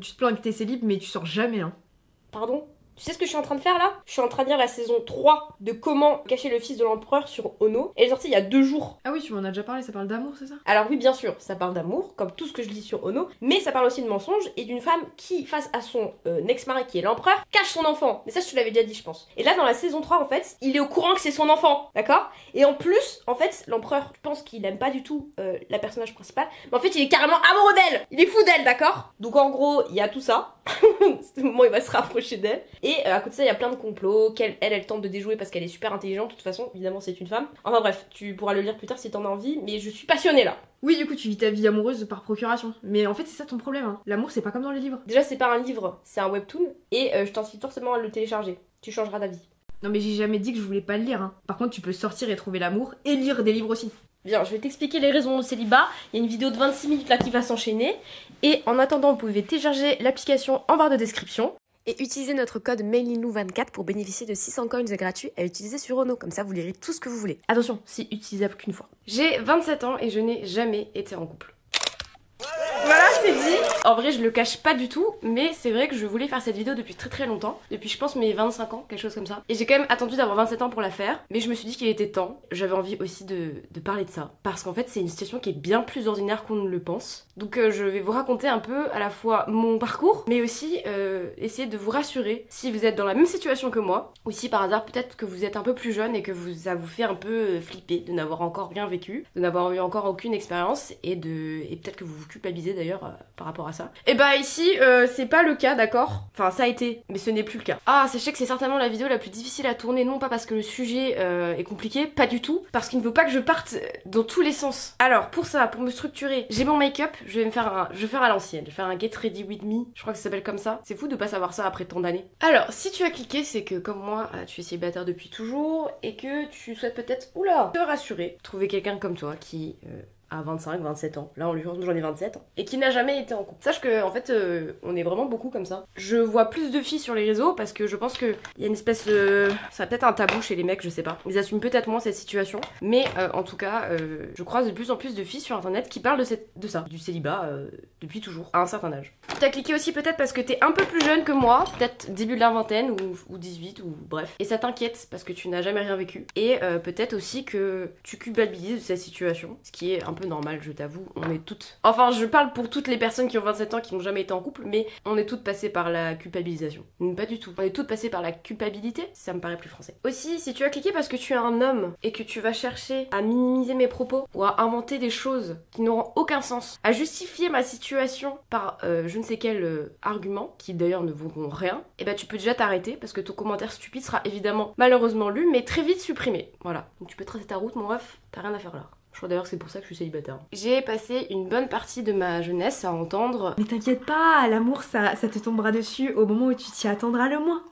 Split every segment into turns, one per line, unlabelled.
Tu te plains que t'es célib, mais tu sors jamais, hein.
Pardon? Tu sais ce que je suis en train de faire là? Je suis en train de lire la saison 3 de Comment cacher le fils de l'empereur sur Ono. Elle est sortie il y a 2 jours.
Ah oui, tu m'en as déjà parlé, ça parle d'amour, c'est ça?
Alors oui, bien sûr, ça parle d'amour, comme tout ce que je lis sur Ono, mais ça parle aussi de mensonges et d'une femme qui, face à son ex-mari qui est l'empereur, cache son enfant. Mais ça, je te l'avais déjà dit, je pense. Et là, dans la saison 3, en fait, il est au courant que c'est son enfant, d'accord? Et en plus, en fait, l'empereur, je pense qu'il aime pas du tout la personnage principale, mais en fait, il est carrément amoureux d'elle. Il est fou d'elle, d'accord? Donc en gros, il y a tout ça. C'est le moment où il va se rapprocher d'elle. Et à côté de ça, il y a plein de complots qu'elle tente de déjouer parce qu'elle est super intelligente. De toute façon, évidemment, c'est une femme. Enfin bref, tu pourras le lire plus tard si t'en as envie, mais je suis passionnée là.
Oui, du coup, tu vis ta vie amoureuse par procuration. Mais en fait, c'est ça ton problème, hein. L'amour, c'est pas comme dans les livres.
Déjà, c'est pas un livre, c'est un webtoon. Et je t'incite forcément à le télécharger. Tu changeras d'avis.
Non, mais j'ai jamais dit que je voulais pas le lire, hein. Par contre, tu peux sortir et trouver l'amour et lire des livres aussi.
Bien, je vais t'expliquer les raisons au célibat. Il y a une vidéo de 26 minutes là qui va s'enchaîner. Et en attendant, vous pouvez télécharger l'application en barre de description. Et utiliser notre code MAILINLOU24 pour bénéficier de 600 coins gratuits à utiliser sur Ono. Comme ça, vous lirez tout ce que vous voulez. Attention, c'est utilisable qu'une fois. J'ai 27 ans et je n'ai jamais été en couple. Voilà, c'est dit. En vrai, je le cache pas du tout, mais c'est vrai que je voulais faire cette vidéo depuis très longtemps. Depuis, je pense, mes 25 ans, quelque chose comme ça. Et j'ai quand même attendu d'avoir 27 ans pour la faire, mais je me suis dit qu'il était temps. J'avais envie aussi de parler de ça, parce qu'en fait, c'est une situation qui est bien plus ordinaire qu'on ne le pense. Donc je vais vous raconter un peu à la fois mon parcours, mais aussi essayer de vous rassurer si vous êtes dans la même situation que moi, ou si par hasard peut-être que vous êtes un peu plus jeune et que ça vous fait un peu flipper de n'avoir encore rien vécu, de n'avoir eu encore aucune expérience, et peut-être que vous vous culpabilisez d'ailleurs par rapport à ça. Et bah ici, c'est pas le cas, d'accord? Enfin, ça a été, mais ce n'est plus le cas. Ah, sachez que c'est certainement la vidéo la plus difficile à tourner, non pas parce que le sujet est compliqué, pas du tout, parce qu'il ne veut pas que je parte dans tous les sens. Alors, pour ça, pour me structurer, j'ai mon make-up, je vais faire à l'ancienne, je vais faire un Get Ready With Me, je crois que ça s'appelle comme ça. C'est fou de pas savoir ça après tant d'années. Alors, si tu as cliqué, c'est que comme moi, tu es célibataire depuis toujours, et que tu souhaites peut-être, oula, te rassurer, trouver quelqu'un comme toi qui... à 25, 27 ans. Là, en l'occurrence, j'en ai 27 ans. Et qui n'a jamais été en couple. Sache que, en fait, on est vraiment beaucoup comme ça. Je vois plus de filles sur les réseaux parce que je pense qu'il y a une espèce de... Ça peut-être un tabou chez les mecs, je sais pas. Ils assument peut-être moins cette situation. Mais en tout cas, je croise de plus en plus de filles sur internet qui parlent de ça. Du célibat depuis toujours, à un certain âge. T'as cliqué aussi peut-être parce que t'es un peu plus jeune que moi. Peut-être début de la vingtaine ou 18 ou bref. Et ça t'inquiète parce que tu n'as jamais rien vécu. Et peut-être aussi que tu culpabilises de cette situation. Ce qui est un peu normal, je t'avoue, on est toutes... Enfin, je parle pour toutes les personnes qui ont 27 ans qui n'ont jamais été en couple, mais on est toutes passées par la culpabilisation. Pas du tout. On est toutes passées par la culpabilité, ça me paraît plus français. Aussi, si tu as cliqué parce que tu es un homme et que tu vas chercher à minimiser mes propos ou à inventer des choses qui n'auront aucun sens, à justifier ma situation par je ne sais quel argument, qui d'ailleurs ne vaudront rien, et bah tu peux déjà t'arrêter parce que ton commentaire stupide sera évidemment malheureusement lu, mais très vite supprimé. Voilà. Donc tu peux tracer ta route, mon ref, t'as rien à faire là. Je crois d'ailleurs que c'est pour ça que je suis célibataire. J'ai passé une bonne partie de ma jeunesse à entendre...
Mais t'inquiète pas, l'amour, ça te tombera dessus au moment où tu t'y attendras le moins.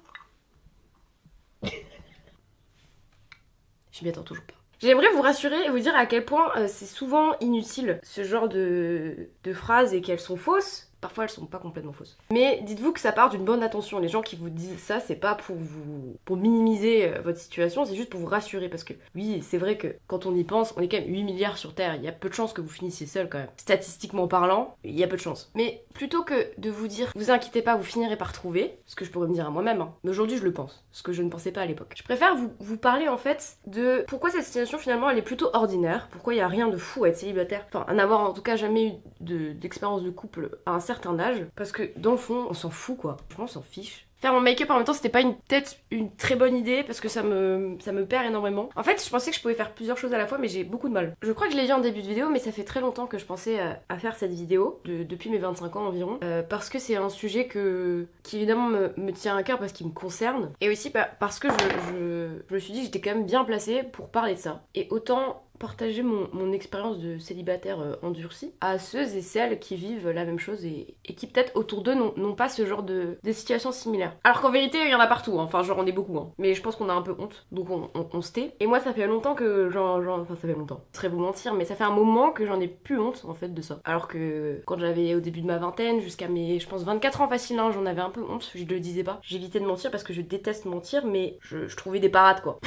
Je m'y attends toujours pas. J'aimerais vous rassurer et vous dire à quel point c'est souvent inutile ce genre de phrases et qu'elles sont fausses. Parfois elles sont pas complètement fausses. Mais dites-vous que ça part d'une bonne intention. Les gens qui vous disent ça, c'est pas pour minimiser votre situation, c'est juste pour vous rassurer. Parce que oui, c'est vrai que quand on y pense, on est quand même 8 milliards sur Terre. Il y a peu de chances que vous finissiez seul quand même. Statistiquement parlant, il y a peu de chances. Mais plutôt que de vous dire, vous inquiétez pas, vous finirez par trouver, ce que je pourrais me dire à moi-même, hein. Mais aujourd'hui je le pense, ce que je ne pensais pas à l'époque. Je préfère vous parler en fait de pourquoi cette situation finalement elle est plutôt ordinaire, pourquoi il y a rien de fou à être célibataire, enfin à n'avoir en tout cas jamais eu d'expérience de couple à un certain âge, parce que dans le fond on s'en fout quoi, franchement on s'en fiche. Faire mon make-up en même temps c'était pas peut-être une très bonne idée parce que ça me perd énormément. En fait je pensais que je pouvais faire plusieurs choses à la fois mais j'ai beaucoup de mal. Je crois que je l'ai dit en début de vidéo mais ça fait très longtemps que je pensais à faire cette vidéo, depuis mes 25 ans environ, parce que c'est un sujet qui évidemment me tient à cœur parce qu'il me concerne, et aussi parce que je me suis dit que j'étais quand même bien placée pour parler de ça. Et autant partager mon expérience de célibataire endurci à ceux et celles qui vivent la même chose et qui peut-être autour d'eux n'ont pas ce genre de situations similaires. Alors qu'en vérité il y en a partout, hein. Enfin genre on est beaucoup, hein. Mais je pense qu'on a un peu honte, donc on se tait. Et moi ça fait longtemps que enfin ça fait longtemps, je serais vous mentir, mais ça fait un moment que j'en ai plus honte en fait de ça. Alors que quand j'avais au début de ma vingtaine jusqu'à mes je pense 24 ans facile, hein, j'en avais un peu honte, je le disais pas. J'évitais de mentir parce que je déteste mentir, mais je trouvais des parades quoi.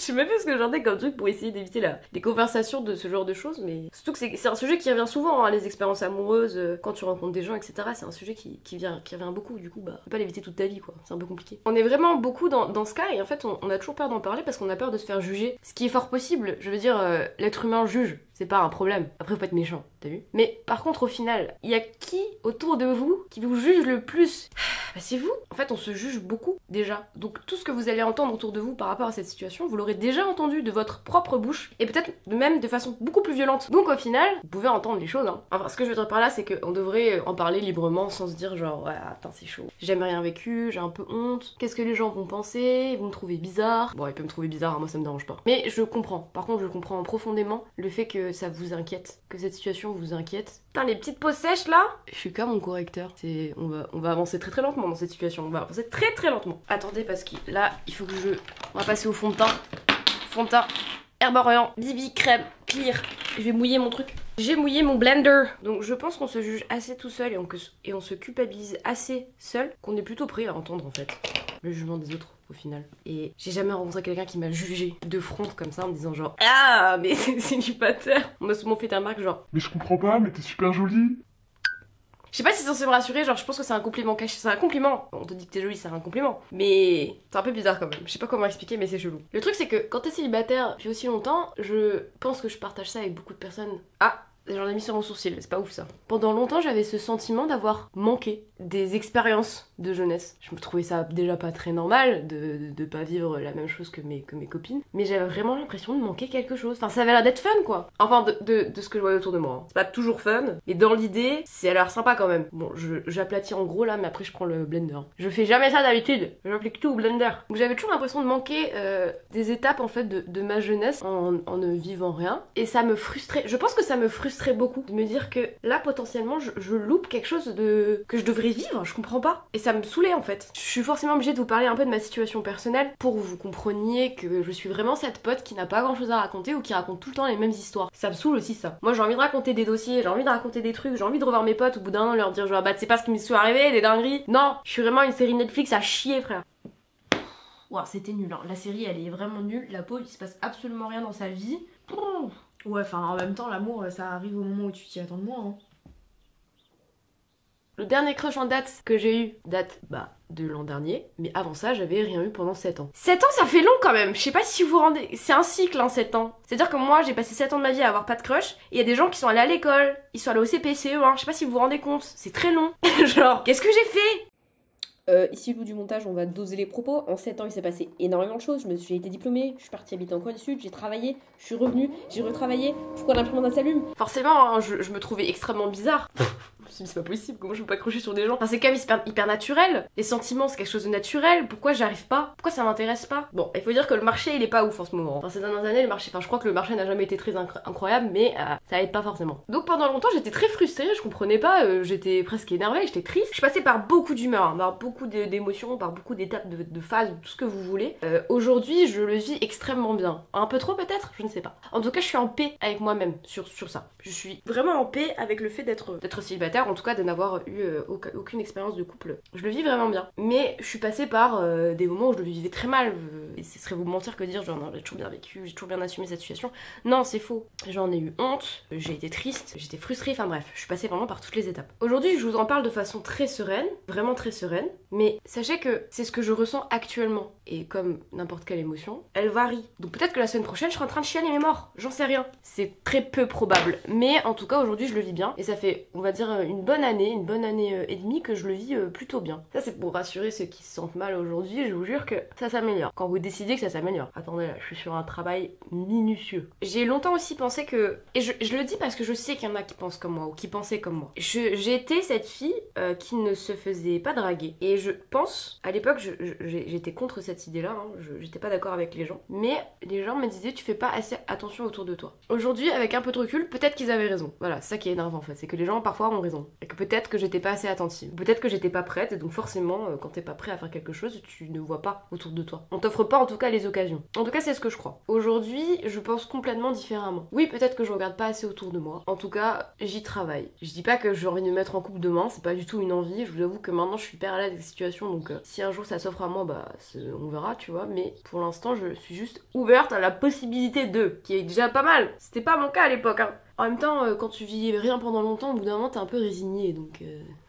Je sais même pas ce que j'en ai comme truc pour essayer d'éviter les conversations de ce genre de choses, mais surtout que c'est un sujet qui revient souvent, hein, les expériences amoureuses, quand tu rencontres des gens, etc. C'est un sujet qui revient beaucoup, du coup, bah, tu peux pas l'éviter toute ta vie, quoi. C'est un peu compliqué. On est vraiment beaucoup dans ce cas, et en fait, on a toujours peur d'en parler parce qu'on a peur de se faire juger. Ce qui est fort possible, je veux dire, l'être humain juge. C'est pas un problème. Après, faut pas être méchant, t'as vu? Mais par contre, au final, il y a qui autour de vous qui vous juge le plus? Bah, c'est vous. En fait, on se juge beaucoup déjà. Donc tout ce que vous allez entendre autour de vous par rapport à cette situation, vous l'aurez déjà entendu de votre propre bouche, et peut-être même de façon beaucoup plus violente. Donc au final, vous pouvez entendre les choses, hein. Enfin, ce que je veux dire par là, c'est qu'on devrait en parler librement sans se dire genre, ouais, attends, c'est chaud. J'ai jamais rien vécu, j'ai un peu honte. Qu'est-ce que les gens vont penser? Ils vont me trouver bizarre. Bon, ils peuvent me trouver bizarre, hein, moi ça me dérange pas. Mais je comprends. Par contre, je comprends profondément le fait que ça vous inquiète, que cette situation vous inquiète. Putain, les petites peaux sèches là, je suis comme mon correcteur. On va avancer très très lentement dans cette situation. On va avancer très très lentement. Attendez, parce que là, il faut que on va passer au fond de teint. Fond de teint, Herborian, BB, crème, clear. Je vais mouiller mon truc. J'ai mouillé mon blender. Donc je pense qu'on se juge assez tout seul et on se culpabilise assez seul qu'on est plutôt prêt à entendre en fait le jugement des autres au final. Et j'ai jamais rencontré quelqu'un qui m'a jugé de front comme ça en me disant genre ah mais c'est célibataire. On m'a souvent fait un remarque genre
mais je comprends pas, mais t'es super jolie.
Je sais pas si c'est censé me rassurer, genre je pense que c'est un compliment caché, c'est un compliment. On te dit que t'es jolie, c'est un compliment. Mais c'est un peu bizarre quand même, je sais pas comment expliquer mais c'est chelou. Le truc c'est que quand t'es célibataire depuis aussi longtemps, je pense que je partage ça avec beaucoup de personnes. Ah, j'en ai mis sur mon sourcil, c'est pas ouf ça. Pendant longtemps j'avais ce sentiment d'avoir manqué des expériences de jeunesse. Je me trouvais ça déjà pas très normal de pas vivre la même chose que mes copines, mais j'avais vraiment l'impression de manquer quelque chose. Enfin ça avait l'air d'être fun quoi. Enfin de ce que je voyais autour de moi. Hein. C'est pas toujours fun, mais dans l'idée, c'est à l'air sympa quand même. Bon, j'aplatis en gros là, mais après je prends le blender. Je fais jamais ça d'habitude, j'applique tout au blender. Donc j'avais toujours l'impression de manquer des étapes en fait de ma jeunesse en ne vivant rien. Et ça me frustrait, je pense que ça me frustrait beaucoup de me dire que là potentiellement je loupe quelque chose que je devrais vivre, je comprends pas. Et ça me saoulait en fait. Je suis forcément obligée de vous parler un peu de ma situation personnelle pour que vous compreniez que je suis vraiment cette pote qui n'a pas grand chose à raconter ou qui raconte tout le temps les mêmes histoires. Ça me saoule aussi ça. Moi j'ai envie de raconter des dossiers, j'ai envie de raconter des trucs, j'ai envie de revoir mes potes au bout d'un an leur dire genre bah tu sais pas ce qui me soit arrivé, des dingueries. Non, je suis vraiment une série Netflix à chier frère. Ouah c'était nul hein. La série elle est vraiment nulle, la pauvre il se passe absolument rien dans sa vie.
Ouais enfin en même temps l'amour ça arrive au moment où tu t'y attends de moins hein.
Le dernier crush en date que j'ai eu date de l'an dernier, mais avant ça j'avais rien eu pendant 7 ans. 7 ans ça fait long quand même, je sais pas si vous vous rendez... C'est un cycle hein 7 ans. C'est-à-dire que moi j'ai passé 7 ans de ma vie à avoir pas de crush, et il y a des gens qui sont allés à l'école, ils sont allés au CP, CE1, je sais pas si vous vous rendez compte, c'est très long. Genre, qu'est-ce que j'ai fait? Ici, Lou du montage, on va doser les propos. En 7 ans, il s'est passé énormément de choses. J'ai été diplômée, je suis partie habiter en Corée du Sud, j'ai travaillé, je suis revenue, j'ai retravaillé. Pourquoi l'imprimante s'allume? Forcément, hein, je me trouvais extrêmement bizarre. C'est pas possible, comment je peux pas accrocher sur des gens? Enfin, c'est quand même hyper naturel. Les sentiments, c'est quelque chose de naturel. Pourquoi j'arrive pas? Pourquoi ça m'intéresse pas? Bon, il faut dire que le marché, il est pas ouf en ce moment. Enfin, ces dernières années, le marché, enfin, je crois que le marché n'a jamais été très incroyable, mais ça aide pas forcément. Donc pendant longtemps, j'étais très frustrée, je comprenais pas, j'étais presque énervée, j'étais triste. Je passais par beaucoup d'humeur, hein, par beaucoup d'émotions, par beaucoup d'étapes, de phases, tout ce que vous voulez. Aujourd'hui, je le vis extrêmement bien. Un peu trop peut-être? Je ne sais pas. En tout cas, je suis en paix avec moi-même sur ça. Je suis vraiment en paix avec le fait d'être célibataire, en tout cas de n'avoir eu aucune expérience de couple. Je le vis vraiment bien. Mais je suis passée par des moments où je le vivais très mal. Et ce serait vous mentir que dire genre non, j'ai toujours bien vécu, j'ai toujours bien assumé cette situation. Non, c'est faux. J'en ai eu honte, j'ai été triste, j'étais frustrée, enfin bref, je suis passée vraiment par toutes les étapes. Aujourd'hui, je vous en parle de façon très sereine, vraiment très sereine, mais sachez que c'est ce que je ressens actuellement. Et comme n'importe quelle émotion, elle varie. Donc peut-être que la semaine prochaine, je serai en train de chialer mes morts. J'en sais rien. C'est très peu probable. Mais en tout cas, aujourd'hui, je le vis bien. Et ça fait, on va dire, une bonne année et demie que je le vis plutôt bien. Ça, c'est pour rassurer ceux qui se sentent mal aujourd'hui. Je vous jure que ça s'améliore. Quand vous décidez que ça s'améliore. Attendez, là, je suis sur un travail minutieux. J'ai longtemps aussi pensé que... Et je le dis parce que je sais qu'il y en a qui pensent comme moi ou qui pensaient comme moi. J'ai été cette fille qui ne se faisait pas draguer. Et je pense, à l'époque, j'étais contre cette idée-là. Hein. J'étais pas d'accord avec les gens. Mais les gens me disaient, tu fais pas assez attention autour de toi. Aujourd'hui, avec un peu de recul, peut-être qu'ils avaient raison. Voilà, c'est ça qui est énervant en fait. C'est que les gens parfois ont raison. Et que peut-être que j'étais pas assez attentive. Peut-être que j'étais pas prête. Et donc forcément, quand t'es pas prêt à faire quelque chose, tu ne vois pas autour de toi. On t'offre pas en tout cas les occasions. En tout cas, c'est ce que je crois. Aujourd'hui, je pense complètement différemment. Oui, peut-être que je regarde pas assez autour de moi. En tout cas, j'y travaille. Je dis pas que j'ai envie de me mettre en couple demain. C'est pas du tout une envie. Je vous avoue que maintenant, je suis hyper à l'aise avec cette situation, donc si un jour ça s'offre à moi, bah on verra, tu vois, mais pour l'instant je suis juste ouverte à la possibilité de, qui est déjà pas mal. C'était pas mon cas à l'époque, hein. En même temps, quand tu vis rien pendant longtemps, au bout d'un moment t'es un peu résigné, donc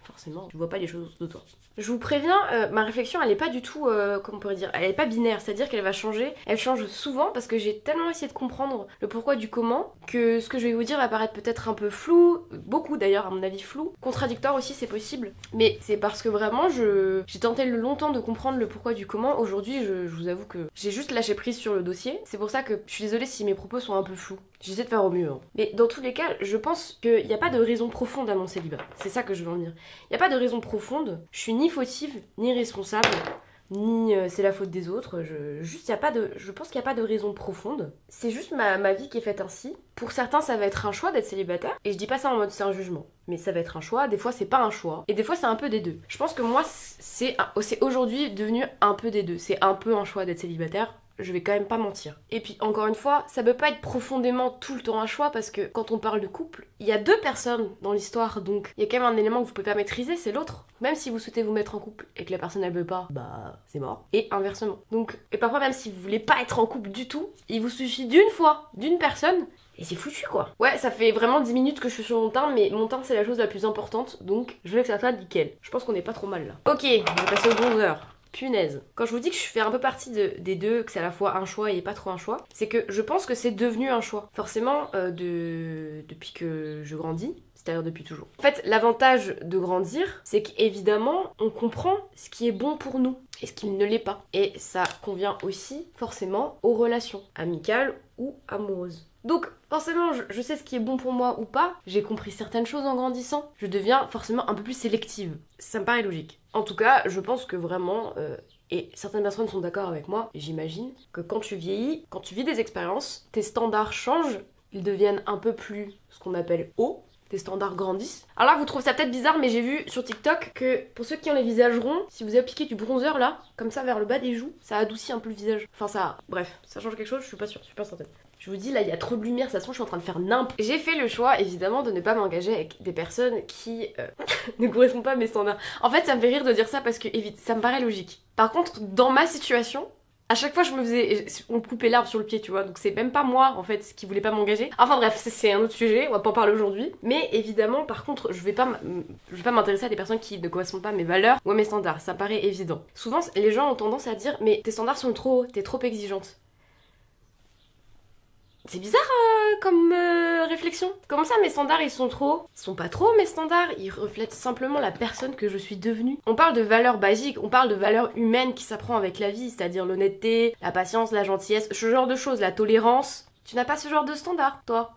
forcément tu vois pas les choses de toi. Je vous préviens, ma réflexion elle est pas du tout, comment on pourrait dire, elle est pas binaire, c'est-à-dire qu'elle va changer, elle change souvent parce que j'ai tellement essayé de comprendre le pourquoi du comment que ce que je vais vous dire va paraître peut-être un peu flou, beaucoup d'ailleurs à mon avis flou, contradictoire aussi c'est possible, mais c'est parce que vraiment j'ai tenté longtemps de comprendre le pourquoi du comment. Aujourd'hui je vous avoue que j'ai juste lâché prise sur le dossier, c'est pour ça que je suis désolée si mes propos sont un peu flous. J'essaie de faire au mieux, hein. Mais dans tous les cas, je pense qu'il n'y a pas de raison profonde à mon célibat. C'est ça que je veux en dire. Il n'y a pas de raison profonde. Je suis ni fautive, ni responsable, ni c'est la faute des autres. Je pense qu'il n'y a pas de raison profonde. C'est juste ma vie qui est faite ainsi. Pour certains, ça va être un choix d'être célibataire. Et je dis pas ça en mode c'est un jugement. Mais ça va être un choix. Des fois, c'est pas un choix. Et des fois, c'est un peu des deux. Je pense que moi, c'est aujourd'hui devenu un peu des deux. C'est un peu un choix d'être célibataire. Je vais quand même pas mentir. Et puis encore une fois, ça peut pas être profondément tout le temps un choix parce que quand on parle de couple, il y a deux personnes dans l'histoire, donc il y a quand même un élément que vous pouvez pas maîtriser, c'est l'autre. Même si vous souhaitez vous mettre en couple et que la personne elle veut pas, bah c'est mort. Et inversement. Donc, et parfois même si vous voulez pas être en couple du tout, il vous suffit d'une fois, d'une personne, et c'est foutu quoi. Ouais, ça fait vraiment 10 minutes que je suis sur mon teint, mais mon teint c'est la chose la plus importante, donc je veux que ça soit nickel. Je pense qu'on est pas trop mal là. Ok, on va passer au bronzer. Punaise. Quand je vous dis que je fais un peu partie des deux, que c'est à la fois un choix et pas trop un choix, c'est que je pense que c'est devenu un choix. Forcément, depuis que je grandis, c'est-à-dire depuis toujours. En fait, l'avantage de grandir, c'est qu'évidemment, on comprend ce qui est bon pour nous et ce qui ne l'est pas. Et ça convient aussi, forcément, aux relations, amicales ou amoureuses. Donc, forcément, je sais ce qui est bon pour moi ou pas. J'ai compris certaines choses en grandissant. Je deviens forcément un peu plus sélective. Ça me paraît logique. En tout cas, je pense que vraiment, et certaines personnes sont d'accord avec moi, j'imagine, que quand tu vieillis, quand tu vis des expériences, tes standards changent, ils deviennent un peu plus ce qu'on appelle hauts. Tes standards grandissent. Alors là, vous trouvez ça peut-être bizarre, mais j'ai vu sur TikTok que pour ceux qui ont les visages ronds, si vous appliquez du bronzer là, comme ça vers le bas des joues, ça adoucit un peu le visage. Enfin ça, bref, ça change quelque chose, je suis pas sûre, je suis pas certaine. Je vous dis là, il y a trop de lumière, ça se trouve je suis en train de faire nimp. J'ai fait le choix évidemment de ne pas m'engager avec des personnes qui ne correspondent pas à mes standards. En fait, ça me fait rire de dire ça parce que ça me paraît logique. Par contre, dans ma situation, à chaque fois je me faisais, on me coupait l'arbre sur le pied, tu vois, donc c'est même pas moi en fait qui voulait pas m'engager. Enfin bref, c'est un autre sujet, on va pas en parler aujourd'hui. Mais évidemment, par contre, je vais pas m'intéresser à des personnes qui ne correspondent pas à mes valeurs ou à mes standards, ça paraît évident. Souvent, les gens ont tendance à dire, mais tes standards sont trop hauts, t'es trop exigeante. C'est bizarre comme réflexion. Comment ça mes standards ils sont trop hauts? Ils sont pas trop hauts mes standards, ils reflètent simplement la personne que je suis devenue. On parle de valeurs basiques, on parle de valeurs humaines qui s'apprend avec la vie, c'est-à-dire l'honnêteté, la patience, la gentillesse, ce genre de choses, la tolérance. Tu n'as pas ce genre de standards, toi?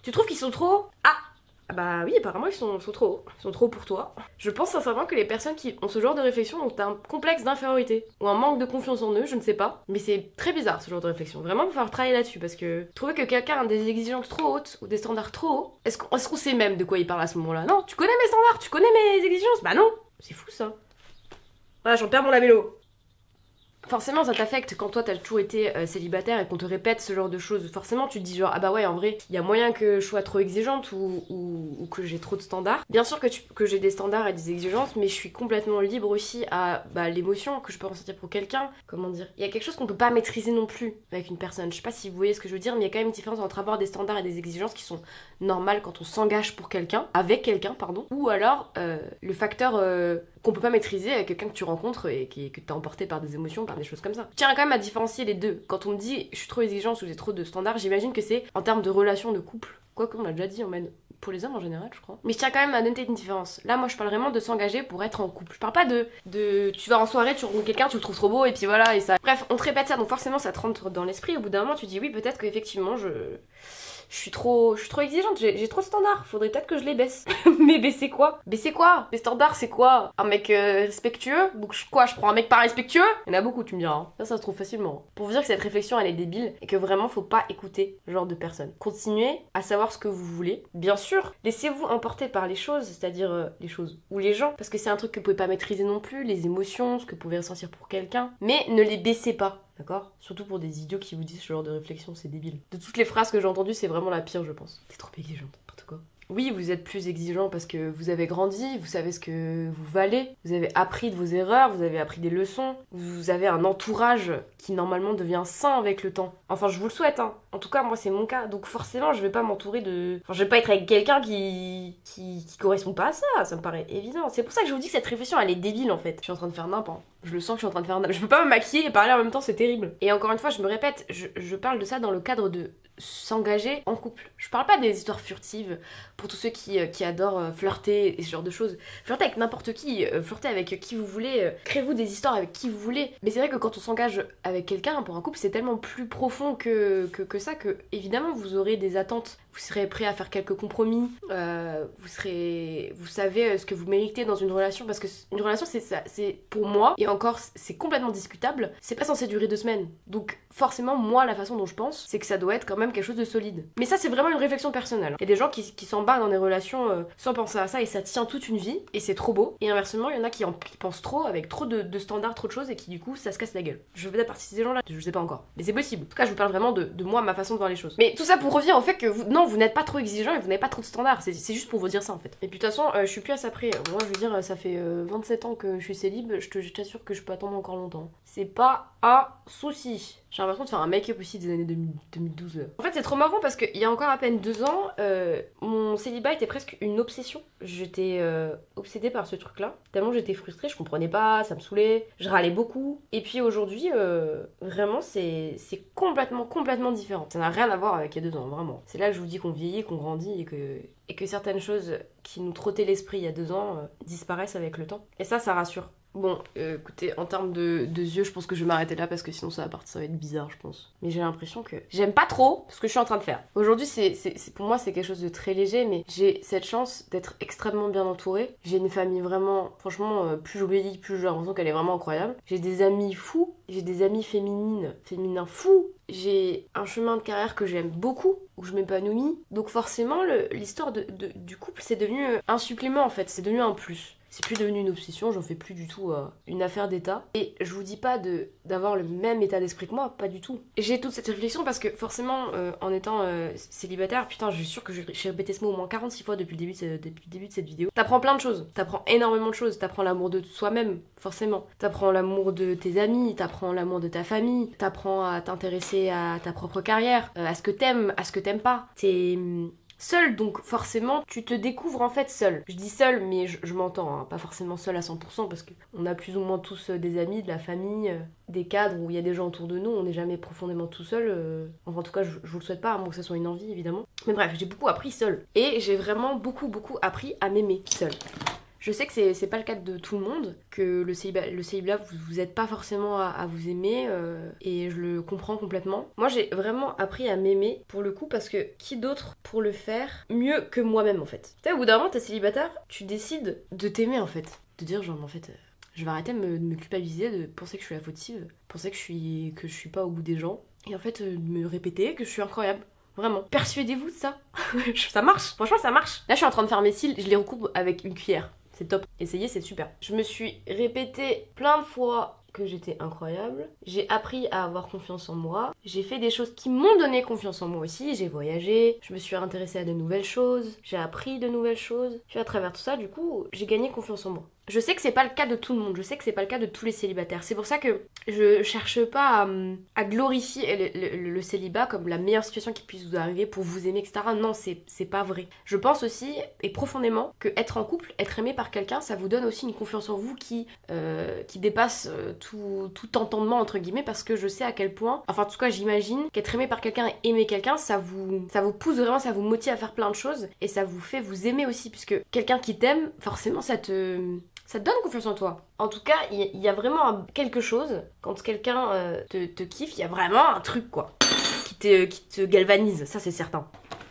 Tu trouves qu'ils sont trop hauts? Ah bah oui, apparemment ils sont trop hauts. Ils sont trop hauts pour toi. Je pense sincèrement que les personnes qui ont ce genre de réflexion ont un complexe d'infériorité. Ou un manque de confiance en eux, je ne sais pas. Mais c'est très bizarre ce genre de réflexion. Vraiment, il va falloir travailler là-dessus parce que trouver que quelqu'un a des exigences trop hautes ou des standards trop hauts, est-ce qu'on sait même de quoi il parle à ce moment-là? Non, tu connais mes standards, tu connais mes exigences? Bah non, c'est fou ça. Voilà, j'en perds mon labello. Forcément ça t'affecte quand toi t'as toujours été célibataire et qu'on te répète ce genre de choses. Forcément tu te dis genre ah bah ouais en vrai il y a moyen que je sois trop exigeante ou que j'ai trop de standards. Bien sûr que j'ai des standards et des exigences, mais je suis complètement libre aussi à l'émotion que je peux ressentir pour quelqu'un. Comment dire, il y a quelque chose qu'on peut pas maîtriser non plus avec une personne. Je sais pas si vous voyez ce que je veux dire, mais il y a quand même une différence entre avoir des standards et des exigences qui sont normales quand on s'engage pour quelqu'un, avec quelqu'un pardon, ou alors le facteur qu'on peut pas maîtriser avec quelqu'un que tu rencontres et que t'es emporté par des émotions, par des choses comme ça. Je tiens quand même à différencier les deux. Quand on me dit je suis trop exigeante ou j'ai trop de standards, j'imagine que c'est en termes de relation de couple. Quoi qu'on a déjà dit pour les hommes en général, je crois. Mais je tiens quand même à noter une différence. Là, moi, je parle vraiment de s'engager pour être en couple. Je parle pas de tu vas en soirée, tu rencontres quelqu'un, tu le trouves trop beau et puis voilà et ça. Bref, on te répète ça, donc forcément ça te rentre dans l'esprit. Au bout d'un moment, tu dis oui, peut-être qu'effectivement je suis trop exigeante, j'ai trop de standards, faudrait peut-être que je les baisse. Mais baisser quoi? Baisser quoi? Les standards c'est quoi? Un mec respectueux? Donc je prends un mec pas respectueux? Il y en a beaucoup tu me diras, hein. Ça se trouve facilement. Pour vous dire que cette réflexion elle est débile et que vraiment faut pas écouter ce genre de personnes. Continuez à savoir ce que vous voulez. Bien sûr, laissez-vous emporter par les choses, c'est-à-dire les choses ou les gens, parce que c'est un truc que vous pouvez pas maîtriser non plus, les émotions, ce que vous pouvez ressentir pour quelqu'un. Mais ne les baissez pas. D'accord? Surtout pour des idiots qui vous disent ce genre de réflexion, c'est débile. De toutes les phrases que j'ai entendues, c'est vraiment la pire, je pense. T'es trop exigeante, n'importe quoi. Oui, vous êtes plus exigeant parce que vous avez grandi, vous savez ce que vous valez, vous avez appris de vos erreurs, vous avez appris des leçons, vous avez un entourage qui normalement devient sain avec le temps. Enfin, je vous le souhaite, hein. En tout cas, moi, c'est mon cas. Donc forcément, je vais pas m'entourer de... Enfin, je vais pas être avec quelqu'un qui correspond pas à ça me paraît évident. C'est pour ça que je vous dis que cette réflexion, elle est débile, en fait. Je suis en train de faire n'importe. Je le sens que je suis en train de faire n'importe. Je peux pas me maquiller et parler en même temps, c'est terrible. Et encore une fois, je me répète, je parle de ça dans le cadre de s'engager en couple. Je parle pas des histoires furtives pour tous ceux qui adorent flirter et ce genre de choses. Flirter avec n'importe qui, flirter avec qui vous voulez, créez-vous des histoires avec qui vous voulez. Mais c'est vrai que quand on s'engage avec quelqu'un pour un couple, c'est tellement plus profond que ça que évidemment vous aurez des attentes. Vous serez prêt à faire quelques compromis, vous savez ce que vous méritez dans une relation, parce que une relation c'est ça, c'est pour moi, et encore c'est complètement discutable, c'est pas censé durer 2 semaines. Donc forcément moi la façon dont je pense, c'est que ça doit être quand même quelque chose de solide. Mais ça c'est vraiment une réflexion personnelle. Il y a des gens qui s'embarquent dans des relations sans penser à ça et ça tient toute une vie, et c'est trop beau. Et inversement il y en a qui pensent trop, avec trop de standards, trop de choses, et qui du coup ça se casse la gueule. Je veux peut-être partie de ces gens là, je sais pas encore. Mais c'est possible. En tout cas je vous parle vraiment de moi, ma façon de voir les choses. Mais tout ça pour revenir au fait que vous n'êtes pas trop exigeant et vous n'avez pas trop de standards, c'est juste pour vous dire ça en fait. Et puis de toute façon, je suis plus à ça près. Moi je veux dire, ça fait 27 ans que je suis célib, je t'assure que je peux attendre encore longtemps. C'est pas un souci. J'ai l'impression de faire un make-up aussi des années 2012. En fait c'est trop marrant parce qu'il y a encore à peine 2 ans, mon célibat était presque une obsession. J'étais obsédée par ce truc là, tellement j'étais frustrée, je comprenais pas, ça me saoulait, je râlais beaucoup. Et puis aujourd'hui, vraiment c'est complètement différent. Ça n'a rien à voir avec il y a 2 ans, vraiment. C'est là que je vous dis qu'on vieillit, qu'on grandit et que certaines choses qui nous trottaient l'esprit il y a 2 ans disparaissent avec le temps. Et ça rassure. Bon, écoutez, en termes de yeux, je pense que je vais m'arrêter là parce que sinon ça va être bizarre, je pense. Mais j'ai l'impression que j'aime pas trop ce que je suis en train de faire. Aujourd'hui, pour moi, c'est quelque chose de très léger, mais j'ai cette chance d'être extrêmement bien entourée. J'ai une famille vraiment, franchement, plus je vieillis, plus j'ai l'impression qu'elle est vraiment incroyable. J'ai des amis fous, j'ai des amis féminins fous. J'ai un chemin de carrière que j'aime beaucoup, où je m'épanouis. Donc forcément, l'histoire du couple, c'est devenu un supplément en fait, c'est devenu un plus. C'est plus devenu une obsession, j'en fais plus du tout une affaire d'état. Et je vous dis pas d'avoir le même état d'esprit que moi, pas du tout. J'ai toute cette réflexion parce que forcément, en étant célibataire, putain, je suis sûre que j'ai répété ce mot au moins 46 fois depuis le début de cette vidéo. T'apprends plein de choses, t'apprends énormément de choses, t'apprends l'amour de soi-même, forcément. T'apprends l'amour de tes amis, t'apprends l'amour de ta famille, t'apprends à t'intéresser à ta propre carrière, à ce que t'aimes, à ce que t'aimes pas. T'es seul, donc forcément tu te découvres en fait seul. Je dis seul mais je m'entends, hein, pas forcément seul à 100% parce qu'on a plus ou moins tous des amis, de la famille, des cadres où il y a des gens autour de nous, on n'est jamais profondément tout seul. Enfin en tout cas je vous le souhaite pas, à moins que ça soit une envie évidemment. Mais bref, j'ai beaucoup appris seul. Et j'ai vraiment beaucoup appris à m'aimer seul. Je sais que c'est pas le cas de tout le monde, que le célibat vous aide pas forcément à vous aimer, et je le comprends complètement. Moi j'ai vraiment appris à m'aimer pour le coup parce que qui d'autre pour le faire mieux que moi-même en fait. Tu sais, au bout d'un moment t'es célibataire, tu décides de t'aimer en fait. De dire genre en fait je vais arrêter de me culpabiliser, de penser que je suis la fautive, penser que je suis pas au goût des gens, et en fait de me répéter que je suis incroyable. Vraiment. Persuadez-vous de ça. Ça marche. Franchement ça marche. Là je suis en train de faire mes cils, je les recoupe avec une cuillère. C'est top. Essayez, c'est super. Je me suis répété plein de fois que j'étais incroyable. J'ai appris à avoir confiance en moi. J'ai fait des choses qui m'ont donné confiance en moi aussi. J'ai voyagé. Je me suis intéressée à de nouvelles choses. J'ai appris de nouvelles choses. Puis à travers tout ça, du coup, j'ai gagné confiance en moi. Je sais que c'est pas le cas de tout le monde. Je sais que c'est pas le cas de tous les célibataires. C'est pour ça que je cherche pas à glorifier le célibat comme la meilleure situation qui puisse vous arriver pour vous aimer, etc. Non, c'est pas vrai. Je pense aussi, et profondément, que être en couple, être aimé par quelqu'un, ça vous donne aussi une confiance en vous qui dépasse tout entendement, entre guillemets, parce que je sais à quel point, enfin en tout cas j'imagine, qu'être aimé par quelqu'un et aimer quelqu'un, ça vous pousse vraiment, ça vous motive à faire plein de choses, et ça vous fait vous aimer aussi, puisque quelqu'un qui t'aime, forcément ça te donne confiance en toi. En tout cas, il y a vraiment quelque chose, quand quelqu'un te kiffe, il y a vraiment un truc quoi, qui te galvanise, ça c'est certain.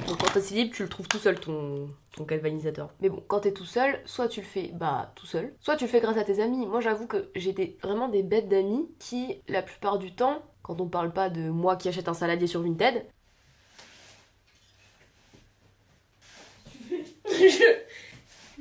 Donc quand t'es célib, tu le trouves tout seul ton galvanisateur. Mais bon, quand t'es tout seul, soit tu le fais tout seul, soit tu le fais grâce à tes amis. Moi j'avoue que j'ai vraiment des bêtes d'amis qui, la plupart du temps, quand on parle pas de moi qui achète un saladier sur Vinted,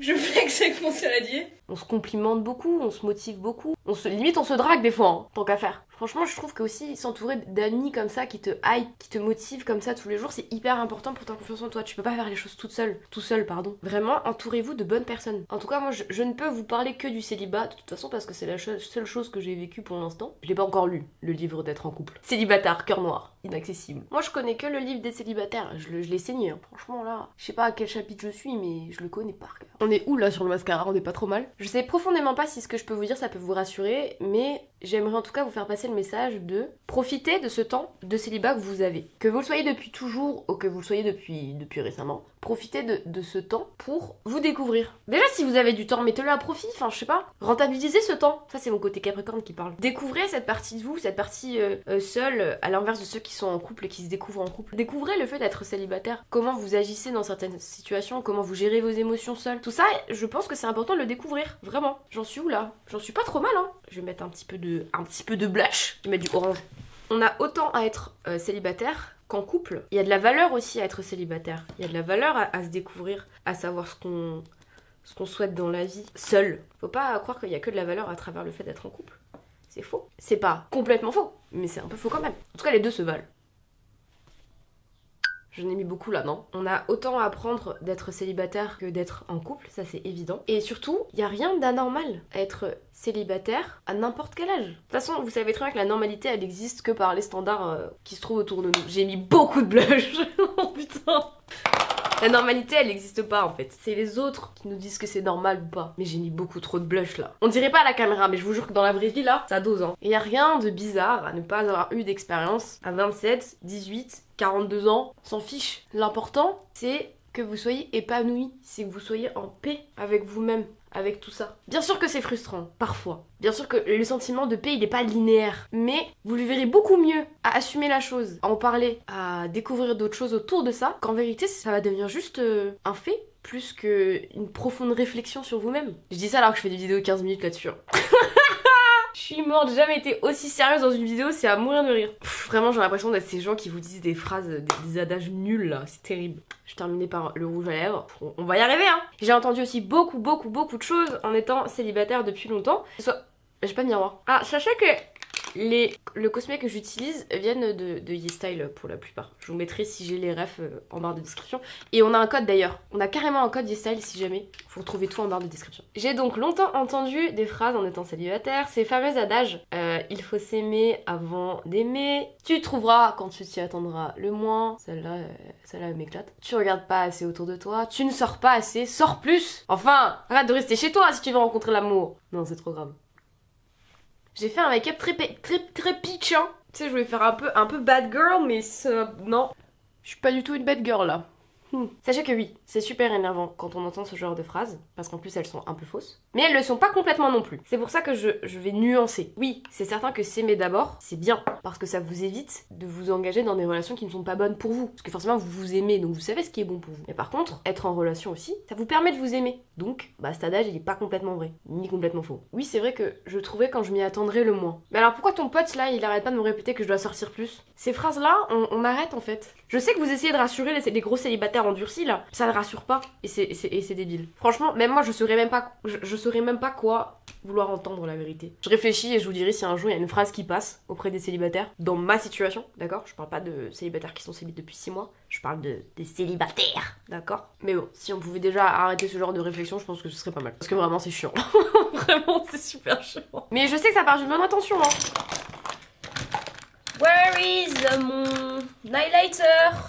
je flex avec mon saladier.
On se complimente beaucoup, on se motive beaucoup. Limite on se drague des fois, hein, tant qu'à faire. Franchement, je trouve que aussi s'entourer d'amis comme ça qui te hype, qui te motivent comme ça tous les jours, c'est hyper important pour ta confiance en toi. Tu peux pas faire les choses tout seul, pardon. Vraiment, entourez-vous de bonnes personnes. En tout cas, moi, je ne peux vous parler que du célibat, de toute façon, parce que c'est la seule chose que j'ai vécue pour l'instant. Je l'ai pas encore lu, le livre d'être en couple. Célibataire, cœur noir, inaccessible. Moi, je connais que le livre des célibataires. Je l'ai saigné, hein. Franchement, là, je sais pas à quel chapitre je suis, mais je le connais par cœur. On est où là sur le mascara? On est pas trop mal. Je sais profondément pas si ce que je peux vous dire, ça peut vous rassurer, mais j'aimerais en tout cas vous faire passer le message de profiter de ce temps de célibat que vous avez. Que vous le soyez depuis toujours ou que vous le soyez depuis récemment, profitez de ce temps pour vous découvrir. Déjà, si vous avez du temps, mettez-le à profit, enfin je sais pas. Rentabilisez ce temps. Ça, c'est mon côté Capricorne qui parle. Découvrez cette partie de vous, cette partie seule, à l'inverse de ceux qui sont en couple et qui se découvrent en couple. Découvrez le fait d'être célibataire. Comment vous agissez dans certaines situations, comment vous gérez vos émotions seules. Tout ça, je pense que c'est important de le découvrir. Vraiment. J'en suis où là? J'en suis pas trop mal, hein. Je vais mettre un petit peu de blush. Je vais mettre du orange. On a autant à être célibataire qu'en couple. Il y a de la valeur aussi à être célibataire. Il y a de la valeur à se découvrir, à savoir ce qu'on souhaite dans la vie seul. Faut pas croire qu'il y a que de la valeur à travers le fait d'être en couple. C'est faux. C'est pas complètement faux, mais c'est un peu faux quand même. En tout cas, les deux se valent. Je n'ai mis beaucoup là, non? On a autant à apprendre d'être célibataire que d'être en couple, ça c'est évident. Et surtout, il n'y a rien d'anormal à être célibataire à n'importe quel âge. De toute façon, vous savez très bien que la normalité, elle existe que par les standards qui se trouvent autour de nous. J'ai mis beaucoup de blush. Oh putain. La normalité, elle n'existe pas en fait. C'est les autres qui nous disent que c'est normal ou pas. Mais j'ai mis beaucoup trop de blush là. On dirait pas à la caméra, mais je vous jure que dans la vraie vie là, ça dose, hein. Et y a rien de bizarre à ne pas avoir eu d'expérience à 27, 18, 42 ans. S'en fiche. L'important, c'est que vous soyez épanoui. C'est que vous soyez en paix avec vous-même. Avec tout ça. Bien sûr que c'est frustrant, parfois. Bien sûr que le sentiment de paix, il n'est pas linéaire. Mais vous le verrez beaucoup mieux à assumer la chose, à en parler, à découvrir d'autres choses autour de ça, qu'en vérité, ça va devenir juste un fait, plus qu'une profonde réflexion sur vous-même. Je dis ça alors que je fais des vidéos de 15 minutes là-dessus. Je suis morte, j'ai jamais été aussi sérieuse dans une vidéo, c'est à mourir de rire. Vraiment, j'ai l'impression d'être ces gens qui vous disent des phrases, des adages nuls là, c'est terrible. Je terminais par le rouge à lèvres, on va y arriver hein. J'ai entendu aussi beaucoup de choses en étant célibataire depuis longtemps. J'ai pas de miroir. Ah, sachez que le cosmétique que j'utilise viennent de YesStyle pour la plupart. Je vous mettrai si j'ai les refs en barre de description. Et on a un code d'ailleurs. On a carrément un code YesStyle si jamais. Faut retrouver tout en barre de description. J'ai donc longtemps entendu des phrases en étant célibataire. Ces fameux adages. Il faut s'aimer avant d'aimer. Tu trouveras quand tu t'y attendras le moins. Celle-là elle m'éclate. Tu regardes pas assez autour de toi. Tu ne sors pas assez. Sors plus. Enfin, arrête de rester chez toi si tu veux rencontrer l'amour. Non, c'est trop grave. J'ai fait un make-up très pitch, hein. Tu sais, je voulais faire un peu bad girl, mais non. Je suis pas du tout une bad girl, là. Sachez que oui, c'est super énervant quand on entend ce genre de phrases, parce qu'en plus elles sont un peu fausses. Mais elles le sont pas complètement non plus. C'est pour ça que je vais nuancer. Oui, c'est certain que s'aimer d'abord, c'est bien, parce que ça vous évite de vous engager dans des relations qui ne sont pas bonnes pour vous. Parce que forcément vous vous aimez, donc vous savez ce qui est bon pour vous. Mais par contre, être en relation aussi, ça vous permet de vous aimer. Donc, cet adage il est pas complètement vrai, ni complètement faux. Oui, c'est vrai que je trouvais quand je m'y attendrais le moins. Mais alors pourquoi ton pote là, il arrête pas de me répéter que je dois sortir plus? Ces phrases là, on arrête en fait. Je sais que vous essayez de rassurer les gros célibataires endurcis là, ça ne rassure pas et c'est débile. Franchement, même moi je saurais même pas quoi vouloir entendre la vérité. Je réfléchis et je vous dirai si un jour il y a une phrase qui passe auprès des célibataires dans ma situation, d'accord? Je parle pas de célibataires qui sont célibataires depuis 6 mois, je parle des célibataires, d'accord? Mais bon, si on pouvait déjà arrêter ce genre de réflexion, je pense que ce serait pas mal. Parce que vraiment c'est chiant. Vraiment c'est super chiant. Mais je sais que ça part d'une bonne intention, hein. Where is mon highlighter?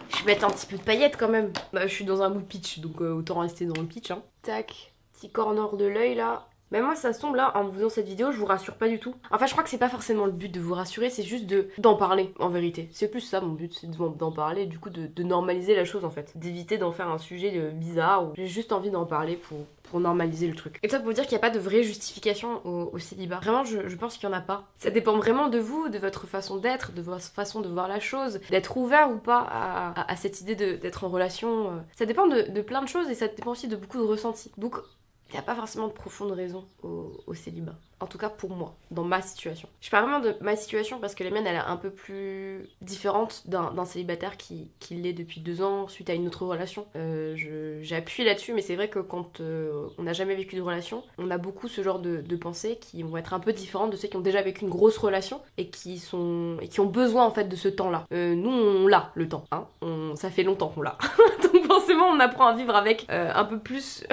Je vais mettre un petit peu de paillettes quand même. Je suis dans un mood pitch, donc autant rester dans le pitch, hein. Tac, petit corner de l'œil là. Mais moi ça se tombe là, en vous faisant cette vidéo, je vous rassure pas du tout. Enfin je crois que c'est pas forcément le but de vous rassurer, c'est juste d'en parler en vérité. C'est plus ça mon but, c'est d'en parler, du coup de normaliser la chose en fait. D'éviter d'en faire un sujet bizarre, ou j'ai juste envie d'en parler pour normaliser le truc. Et ça pour vous dire qu'il n'y a pas de vraie justification au célibat. Vraiment je pense qu'il n'y en a pas. Ça dépend vraiment de vous, de votre façon d'être, de votre façon de voir la chose, d'être ouvert ou pas à cette idée d'être en relation. Ça dépend de plein de choses et ça dépend aussi de beaucoup de ressentis. Donc Il n'y a pas forcément de profonde raison au célibat. En tout cas pour moi, dans ma situation. Je parle vraiment de ma situation parce que la mienne elle est un peu plus différente d'un célibataire qui l'est depuis 2 ans suite à une autre relation. J'ai appuyé là-dessus, mais c'est vrai que quand on n'a jamais vécu de relation, on a beaucoup ce genre de pensées qui vont être un peu différentes de ceux qui ont déjà vécu une grosse relation et qui ont besoin en fait de ce temps-là. Nous on l'a le temps, hein. Ça fait longtemps qu'on l'a. Donc forcément on apprend à vivre avec un peu plus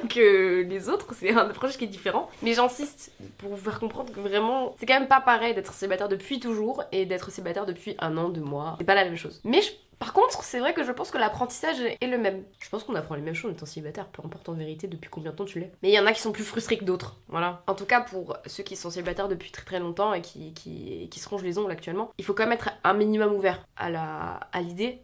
que les autres, c'est un approche qui est différent. Mais j'insiste pour vous faire comprendre que vraiment, c'est quand même pas pareil d'être célibataire depuis toujours et d'être célibataire depuis 1 an, 2 mois. C'est pas la même chose. Mais par contre, c'est vrai que je pense que l'apprentissage est le même. Je pense qu'on apprend les mêmes choses en étant célibataire, peu importe en vérité depuis combien de temps tu l'es. Mais il y en a qui sont plus frustrés que d'autres, voilà. En tout cas, pour ceux qui sont célibataires depuis très très longtemps et qui se rongent les ongles actuellement, il faut quand même être un minimum ouvert à l'idée.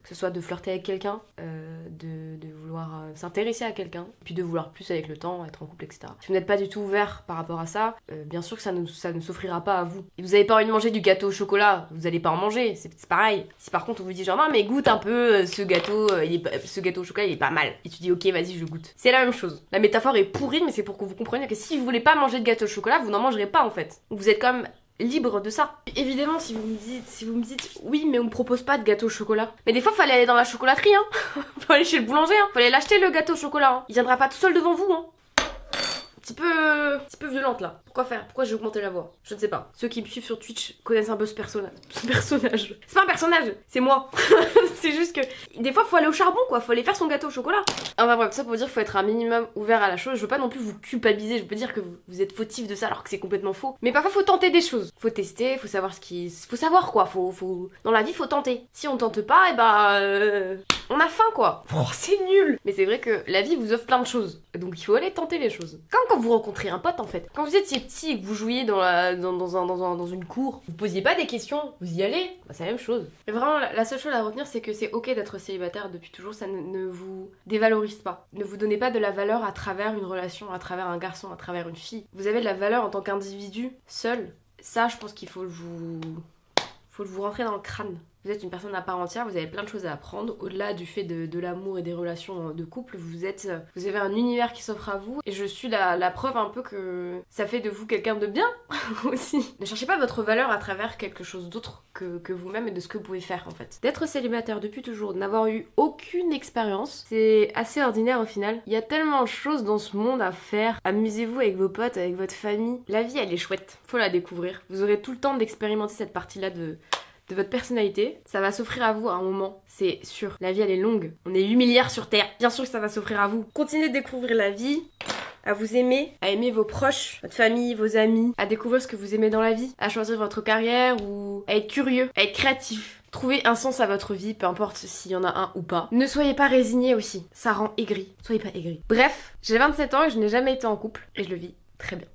Que ce soit de flirter avec quelqu'un, de vouloir s'intéresser à quelqu'un, puis de vouloir plus avec le temps, être en couple, etc. Si vous n'êtes pas du tout ouvert par rapport à ça, bien sûr que ça ne s'offrira pas à vous. Et vous avez pas envie de manger du gâteau au chocolat, vous allez pas en manger, c'est pareil. Si par contre on vous dit genre non mais goûte un peu ce gâteau au chocolat il est pas mal, et tu dis ok vas-y je goûte. C'est la même chose. La métaphore est pourrie mais c'est pour que vous compreniez que si vous voulez pas manger de gâteau au chocolat, vous n'en mangerez pas en fait. Vous êtes quand même libre de ça. Évidemment, si vous me dites oui, mais on me propose pas de gâteau au chocolat. Mais des fois, fallait aller dans la chocolaterie, hein. Faut aller chez le boulanger, hein. Faut aller l'acheter le gâteau au chocolat, hein. Il viendra pas tout seul devant vous, hein. Petit peu violente là. Pourquoi faire? Pourquoi j'ai augmenté la voix? Je ne sais pas. Ceux qui me suivent sur Twitch connaissent un peu ce personnage. C'est pas un personnage, c'est moi. C'est juste que des fois faut aller au charbon quoi, faut aller faire son gâteau au chocolat. Enfin bref, ça pour dire faut être un minimum ouvert à la chose. Je veux pas non plus vous culpabiliser, je veux dire que vous êtes fautif de ça alors que c'est complètement faux. Mais parfois faut tenter des choses. Faut tester, faut savoir faut savoir quoi, dans la vie faut tenter. Si on tente pas, et on a faim quoi. Oh, c'est nul. Mais c'est vrai que la vie vous offre plein de choses. Donc il faut aller tenter les choses. Comme quand vous rencontrez un pote en fait. Quand vous étiez petit et que vous jouiez dans une cour, vous posiez pas des questions, vous y allez. C'est la même chose. Et vraiment la seule chose à retenir c'est que c'est ok d'être célibataire depuis toujours, ça ne vous dévalorise pas. Ne vous donnez pas de la valeur à travers une relation, à travers un garçon, à travers une fille. Vous avez de la valeur en tant qu'individu, seul. Ça je pense qu'il faut vous rentrer dans le crâne. Vous êtes une personne à part entière, vous avez plein de choses à apprendre. Au-delà du fait de l'amour et des relations de couple, vous avez un univers qui s'offre à vous. Et je suis la preuve un peu que ça fait de vous quelqu'un de bien aussi. Ne cherchez pas votre valeur à travers quelque chose d'autre que vous-même et de ce que vous pouvez faire en fait. D'être célibataire depuis toujours, de n'avoir eu aucune expérience, c'est assez ordinaire au final. Il y a tellement de choses dans ce monde à faire. Amusez-vous avec vos potes, avec votre famille. La vie elle est chouette, faut la découvrir. Vous aurez tout le temps d'expérimenter cette partie-là de votre personnalité, ça va s'offrir à vous à un moment, c'est sûr. La vie elle est longue, on est 8 milliards sur Terre, bien sûr que ça va s'offrir à vous. Continuez de découvrir la vie, à vous aimer, à aimer vos proches, votre famille, vos amis, à découvrir ce que vous aimez dans la vie, à choisir votre carrière ou à être curieux, à être créatif. Trouvez un sens à votre vie, peu importe s'il y en a un ou pas. Ne soyez pas résigné aussi, ça rend aigri. Soyez pas aigri. Bref, j'ai 27 ans et je n'ai jamais été en couple et je le vis très bien.